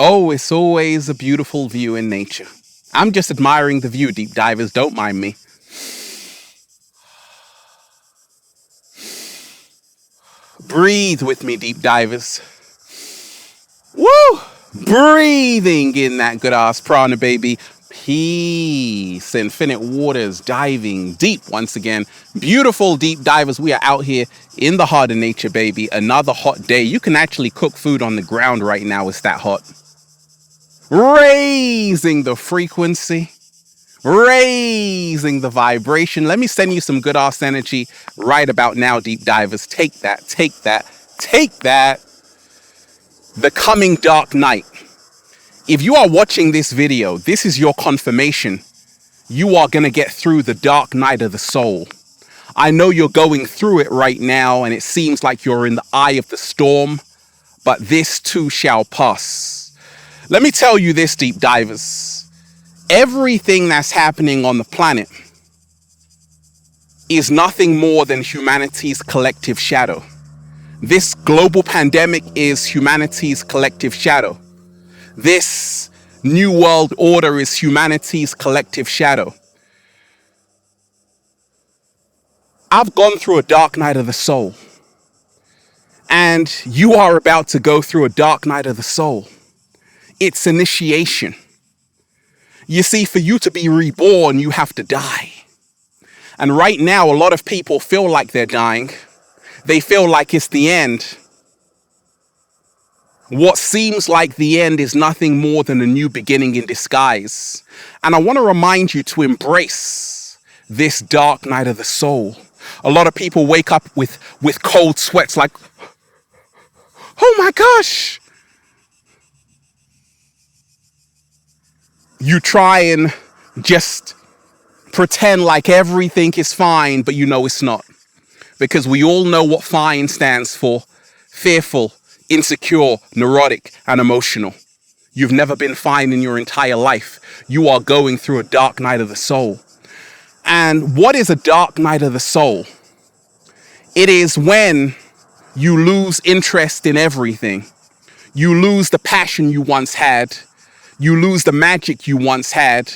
Oh, it's always a beautiful view in nature. I'm just admiring the view, deep divers. Don't mind me. Breathe with me, deep divers. Woo! Breathing in that good ass prana, baby. Peace. Infinite waters, diving deep once again. Beautiful deep divers. We are out here in the heart of nature, baby. Another hot day. You can actually cook food on the ground right now. It's that hot. Raising the frequency. Raising the vibration. Let me send you some good ass energy right about now, deep divers. Take that, take that, take that. The coming dark night. If you are watching this video, this is your confirmation. You are going to get through the dark night of the soul. I know you're going through it right now and it seems like you're in the eye of the storm, but this too shall pass. Let me tell you this, deep divers. Everything that's happening on the planet is nothing more than humanity's collective shadow. This global pandemic is humanity's collective shadow. This new world order is humanity's collective shadow. I've gone through a dark night of the soul. And you are about to go through a dark night of the soul. It's initiation. You see, for you to be reborn, you have to die. And right now, a lot of people feel like they're dying. They feel like it's the end. What seems like the end is nothing more than a new beginning in disguise. And I want to remind you to embrace this dark night of the soul. A lot of people wake up with cold sweats like, oh my gosh. You try and just pretend like everything is fine, but you know it's not. Because we all know what FINE stands for. Fearful, insecure, neurotic, and emotional. You've never been fine in your entire life. You are going through a dark night of the soul. And what is a dark night of the soul? It is when you lose interest in everything. You lose the passion you once had. You lose the magic you once had.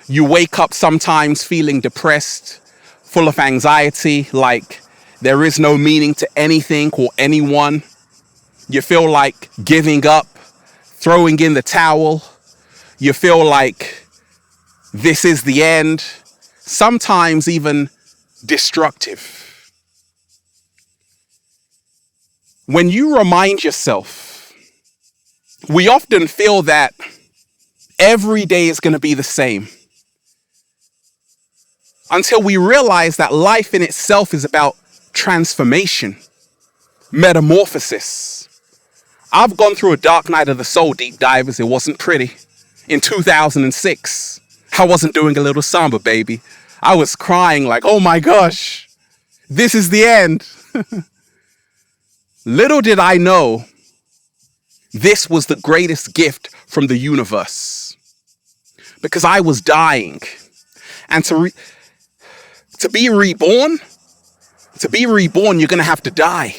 You wake up sometimes feeling depressed, full of anxiety, like there is no meaning to anything or anyone. You feel like giving up, throwing in the towel. You feel like this is the end, sometimes even destructive. When you remind yourself, we often feel that every day is going to be the same. Until we realize that life in itself is about transformation, metamorphosis. I've gone through a dark night of the soul, deep divers. It wasn't pretty. In 2006, I wasn't doing a little samba, baby. I was crying like, oh my gosh, this is the end. Little did I know, this was the greatest gift from the universe. Because I was dying. And to be reborn, you're going to have to die.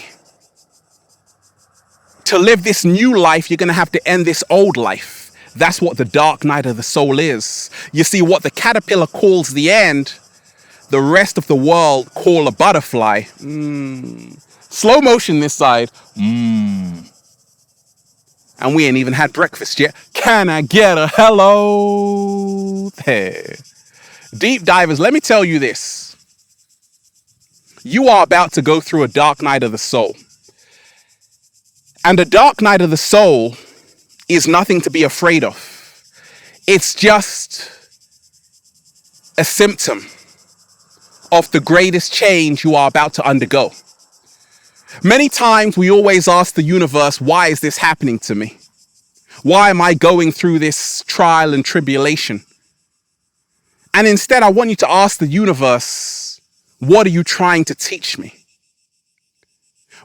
To live this new life, you're going to have to end this old life. That's what the dark night of the soul is. You see, what the caterpillar calls the end, the rest of the world call a butterfly. Slow motion this side. And we ain't even had breakfast yet. Can I get a hello there? Deep divers, let me tell you this. You are about to go through a dark night of the soul. And the dark night of the soul is nothing to be afraid of. It's just a symptom of the greatest change you are about to undergo. Many times we always ask the universe, why is this happening to me? Why am I going through this trial and tribulation? And instead, I want you to ask the universe, what are you trying to teach me?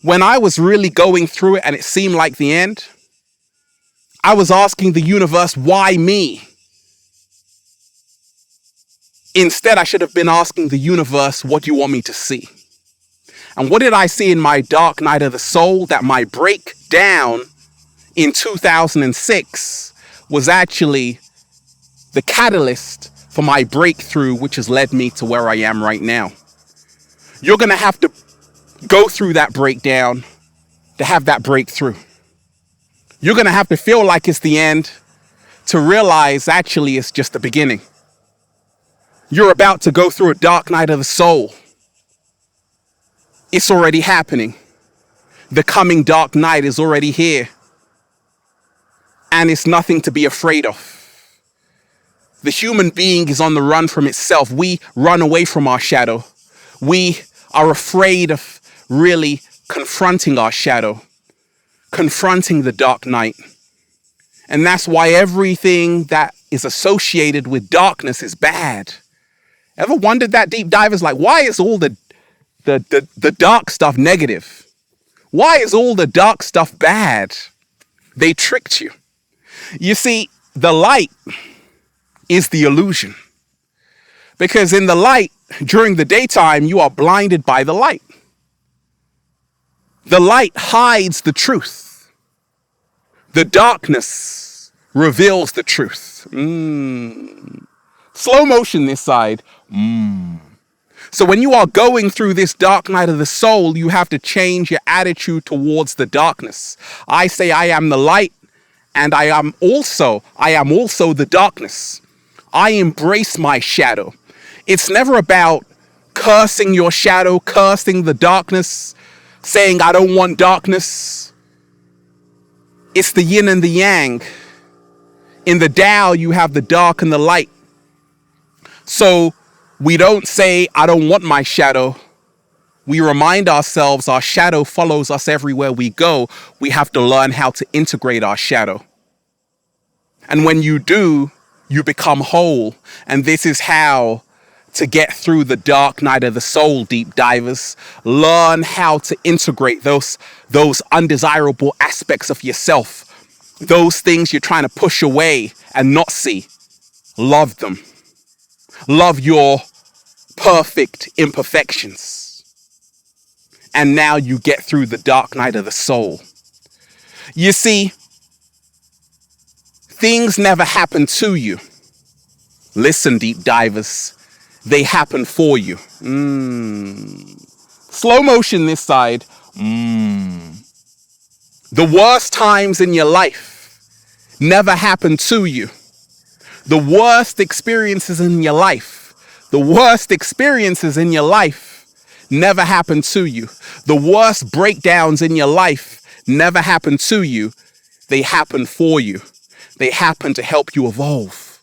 When I was really going through it and it seemed like the end, I was asking the universe, why me? Instead, I should have been asking the universe, what do you want me to see? And what did I see in my dark night of the soul? That my breakdown in 2006 was actually the catalyst for my breakthrough, which has led me to where I am right now. You're going to have to go through that breakdown to have that breakthrough. You're going to have to feel like it's the end to realize actually it's just the beginning. You're about to go through a dark night of the soul. It's already happening. The coming dark night is already here. And it's nothing to be afraid of. The human being is on the run from itself. We run away from our shadow. We are afraid of really confronting our shadow, confronting the dark night. And that's why everything that is associated with darkness is bad. Ever wondered that, deep divers? Like, why is all the dark stuff negative? Why is all the dark stuff bad? They tricked you. You see, the light is the illusion. Because in the light, during the daytime, you are blinded by the light. The light hides the truth. The darkness reveals the truth. Slow motion this side. So when you are going through this dark night of the soul, you have to change your attitude towards the darkness. I say I am the light, and I am also the darkness. I embrace my shadow. It's never about cursing your shadow, cursing the darkness, saying I don't want darkness. It's the yin and the yang. In the Tao, you have the dark and the light. So we don't say, I don't want my shadow. We remind ourselves our shadow follows us everywhere we go. We have to learn how to integrate our shadow. And when you do, you become whole. And this is how to get through the dark night of the soul, deep divers. Learn how to integrate those undesirable aspects of yourself. Those things you're trying to push away and not see. Love them. Love your perfect imperfections. And now you get through the dark night of the soul. You see, things never happen to you. Listen, deep divers, they happen for you. Slow motion this side. The worst times in your life never happen to you. The worst experiences in your life, never happen to you. The worst breakdowns in your life never happen to you. They happen for you. They happen to help you evolve.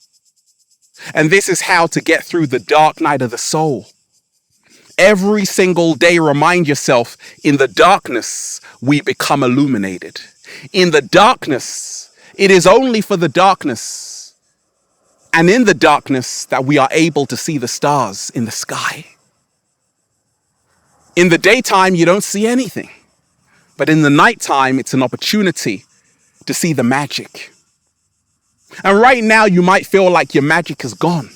And this is how to get through the dark night of the soul. Every single day, remind yourself, in the darkness, we become illuminated. In the darkness, it is only for the darkness. And in the darkness that we are able to see the stars in the sky. In the daytime, you don't see anything. But in the nighttime, it's an opportunity to see the magic. And right now, you might feel like your magic is gone.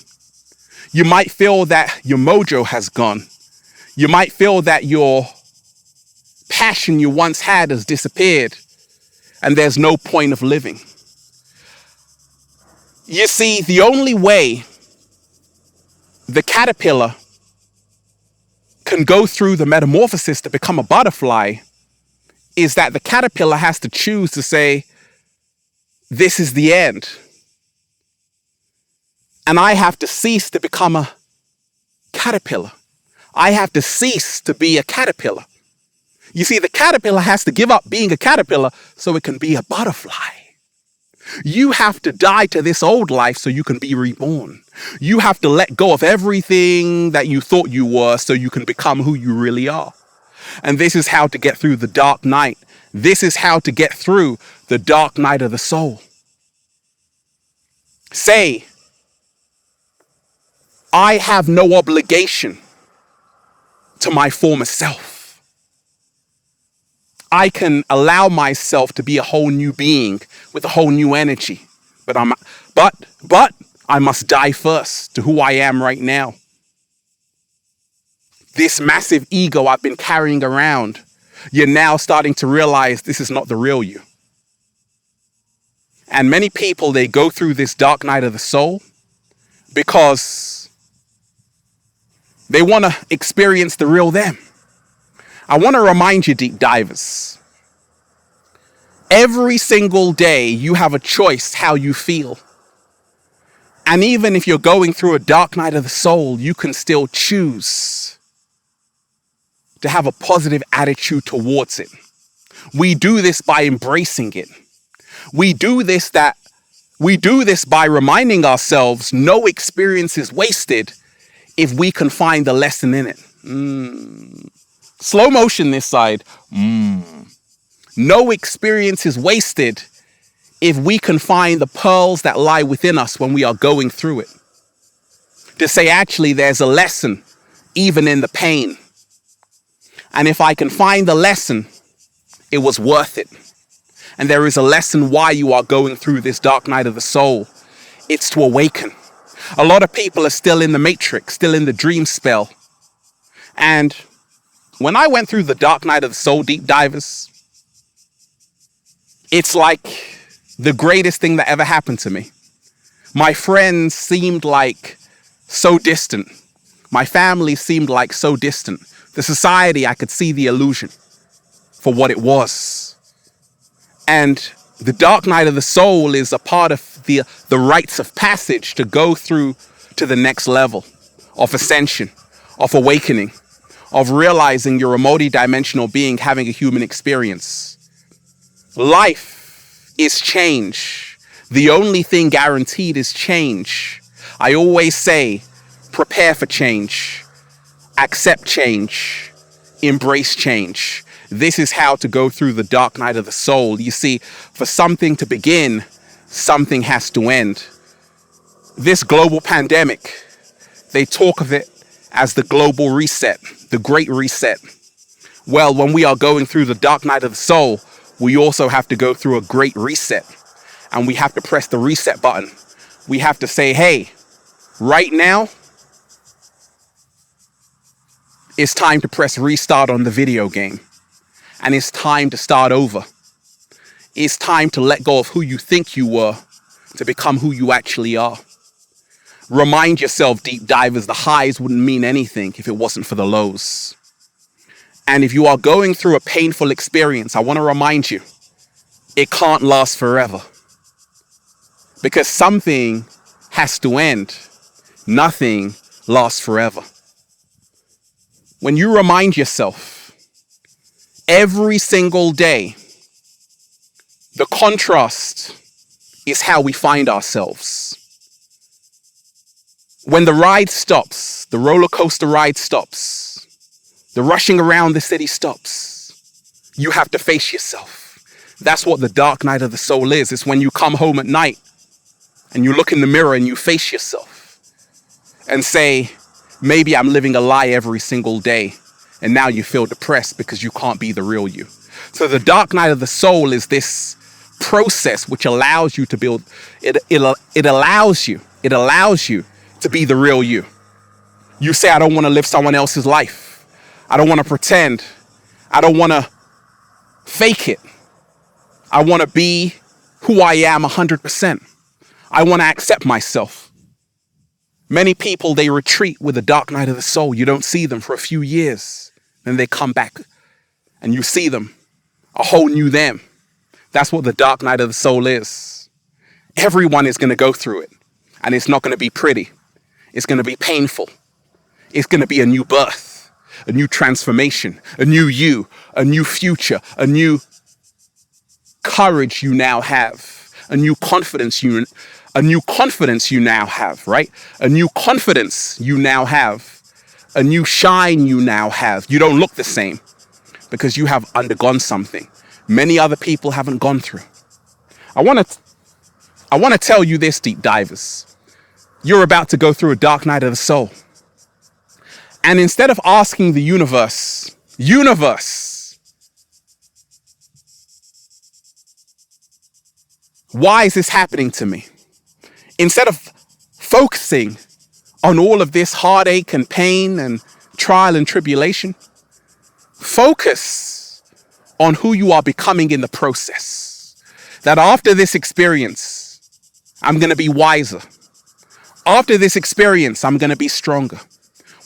You might feel that your mojo has gone. You might feel that your passion you once had has disappeared. And there's no point of living. You see, the only way the caterpillar can go through the metamorphosis to become a butterfly is that the caterpillar has to choose to say, this is the end. And I have to cease to become a caterpillar. I have to cease to be a caterpillar. You see, the caterpillar has to give up being a caterpillar so it can be a butterfly. You have to die to this old life so you can be reborn. You have to let go of everything that you thought you were so you can become who you really are. And this is how to get through the dark night. This is how to get through the dark night of the soul. Say, I have no obligation to my former self. I can allow myself to be a whole new being with a whole new energy. But I must die first to who I am right now. This massive ego I've been carrying around, you're now starting to realize this is not the real you. And many people, they go through this dark night of the soul because they want to experience the real them. I want to remind you, deep divers, every single day you have a choice how you feel. And even if you're going through a dark night of the soul, you can still choose to have a positive attitude towards it. We do this by embracing it. We do this by reminding ourselves no experience is wasted if we can find the lesson in it. Slow motion this side. No experience is wasted if we can find the pearls that lie within us when we are going through it. To say, actually, there's a lesson even in the pain. And if I can find the lesson, it was worth it. And there is a lesson why you are going through this dark night of the soul. It's to awaken. A lot of people are still in the matrix, still in the dream spell. And when I went through the dark night of the soul, deep divers, it's like the greatest thing that ever happened to me. My friends seemed like so distant. My family seemed like so distant. The society, I could see the illusion for what it was. And the dark night of the soul is a part of the rites of passage to go through to the next level of ascension, of awakening, of realizing you're a multi-dimensional being having a human experience. Life is change. The only thing guaranteed is change. I always say, prepare for change, accept change, embrace change. This is how to go through the dark night of the soul. You see, for something to begin, something has to end. This global pandemic, they talk of it as the global reset, the great reset. Well, when we are going through the dark night of the soul, we also have to go through a great reset. And we have to press the reset button. We have to say, hey, right now, it's time to press restart on the video game. And it's time to start over. It's time to let go of who you think you were to become who you actually are. Remind yourself, deep divers, the highs wouldn't mean anything if it wasn't for the lows. And if you are going through a painful experience, I want to remind you, it can't last forever. Because something has to end. Nothing lasts forever. When you remind yourself, every single day, the contrast is how we find ourselves. When the ride stops, the roller coaster ride stops, the rushing around the city stops, you have to face yourself. That's what the dark night of the soul is. It's when you come home at night and you look in the mirror and you face yourself and say, maybe I'm living a lie every single day. And now you feel depressed because you can't be the real you. So the dark night of the soul is this process which allows you to build, it allows you to be the real you. You say, I don't want to live someone else's life. I don't want to pretend. I don't want to fake it. I want to be who I am 100%. I want to accept myself. Many people, they retreat with the dark night of the soul. You don't see them for a few years. Then they come back and you see them, a whole new them. That's what the dark night of the soul is. Everyone is going to go through it. And it's not going to be pretty. It's going to be painful. It's going to be a new birth, a new transformation, a new you, a new future, a new courage you now have, a new confidence you now have, right? A new confidence you now have, a new shine you now have. You don't look the same because you have undergone something many other people haven't gone through. I want to tell you this, deep divers. You're about to go through a dark night of the soul. And instead of asking the universe, why is this happening to me? Instead of focusing on all of this heartache and pain and trial and tribulation, focus on who you are becoming in the process. that after this experience, I'm going to be wiser. After this experience, I'm going to be stronger.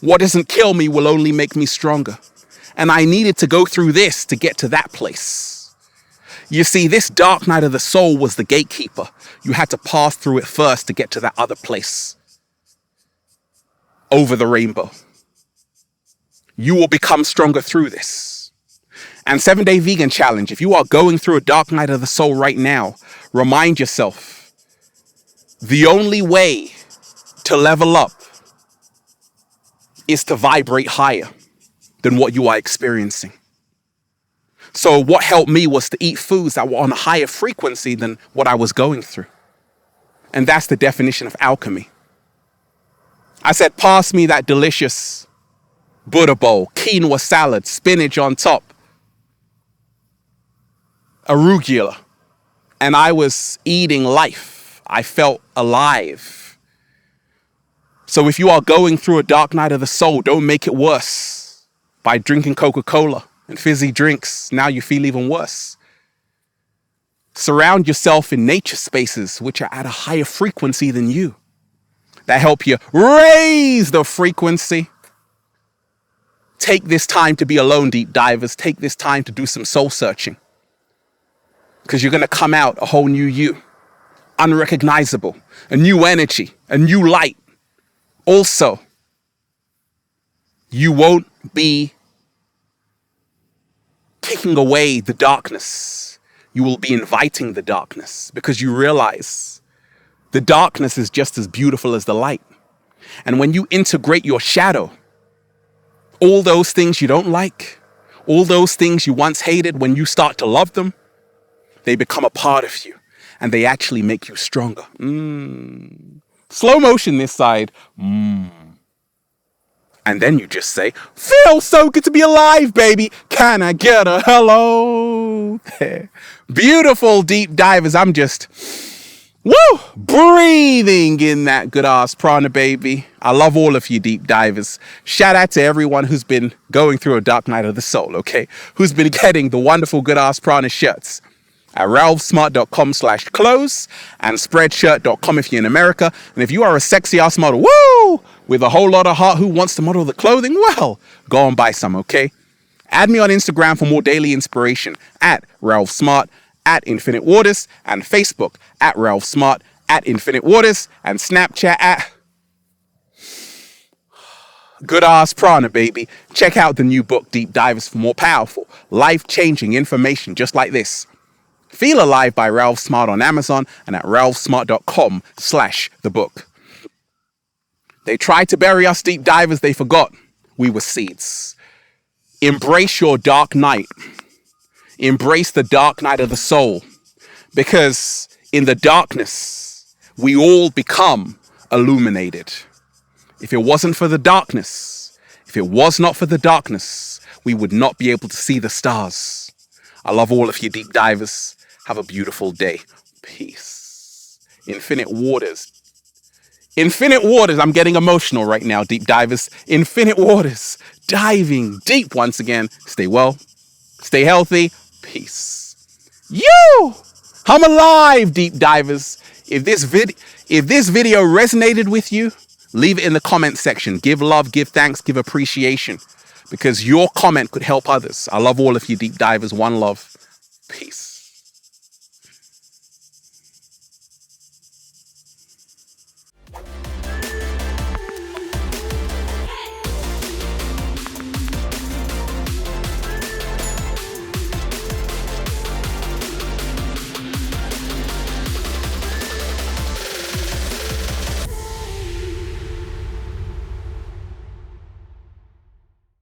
What doesn't kill me will only make me stronger. And I needed to go through this to get to that place. You see, this dark night of the soul was the gatekeeper. You had to pass through it first to get to that other place. Over the rainbow. You will become stronger through this. And 7-Day Vegan Challenge, if you are going through a dark night of the soul right now, remind yourself, the only way to level up is to vibrate higher than what you are experiencing. So what helped me was to eat foods that were on a higher frequency than what I was going through. And that's the definition of alchemy. I said, pass me that delicious Buddha bowl, quinoa salad, spinach on top, arugula. And I was eating life. I felt alive. So if you are going through a dark night of the soul, don't make it worse by drinking Coca-Cola and fizzy drinks. Now you feel even worse. Surround yourself in nature spaces which are at a higher frequency than you, that help you raise the frequency. Take this time to be alone, deep divers. Take this time to do some soul searching, because you're going to come out a whole new you, unrecognizable, a new energy, a new light. Also, you won't be kicking away the darkness. You will be inviting the darkness, because you realize the darkness is just as beautiful as the light. And when you integrate your shadow, all those things you don't like, all those things you once hated, when you start to love them, they become a part of you and they actually make you stronger. Slow motion this side. And then you just say, feels so good to be alive, baby. Can I get a hello? Beautiful deep divers. I'm just, breathing in that good ass prana, baby. I love all of you deep divers. Shout out to everyone who's been going through a dark night of the soul, okay? Who's been getting the wonderful good ass prana shirts at ralphsmart.com/clothes and spreadshirt.com if you're in America. And if you are a sexy ass model, with a whole lot of heart who wants to model the clothing, well, go and buy some, okay? Add me on Instagram for more daily inspiration at ralphsmart, at Infinite Waters, and Facebook at ralphsmart, at Infinite Waters, and Snapchat at good ass prana, baby. Check out the new book, Deep Divers, for more powerful, life-changing information just like this. Feel Alive by Ralph Smart on Amazon and at ralphsmart.com/the book. They tried to bury us deep divers. They forgot we were seeds. Embrace your dark night. Embrace the dark night of the soul. Because in the darkness, we all become illuminated. If it wasn't for the darkness, if it was not for the darkness, we would not be able to see the stars. I love all of you deep divers. Have a beautiful day. Peace. Infinite Waters. Infinite Waters. I'm getting emotional right now, deep divers. Infinite Waters. Diving deep once again. Stay well. Stay healthy. Peace. I'm alive, deep divers. If this video resonated with you, leave it in the comment section. Give love, give thanks, give appreciation, because your comment could help others. I love all of you deep divers. One love. Peace.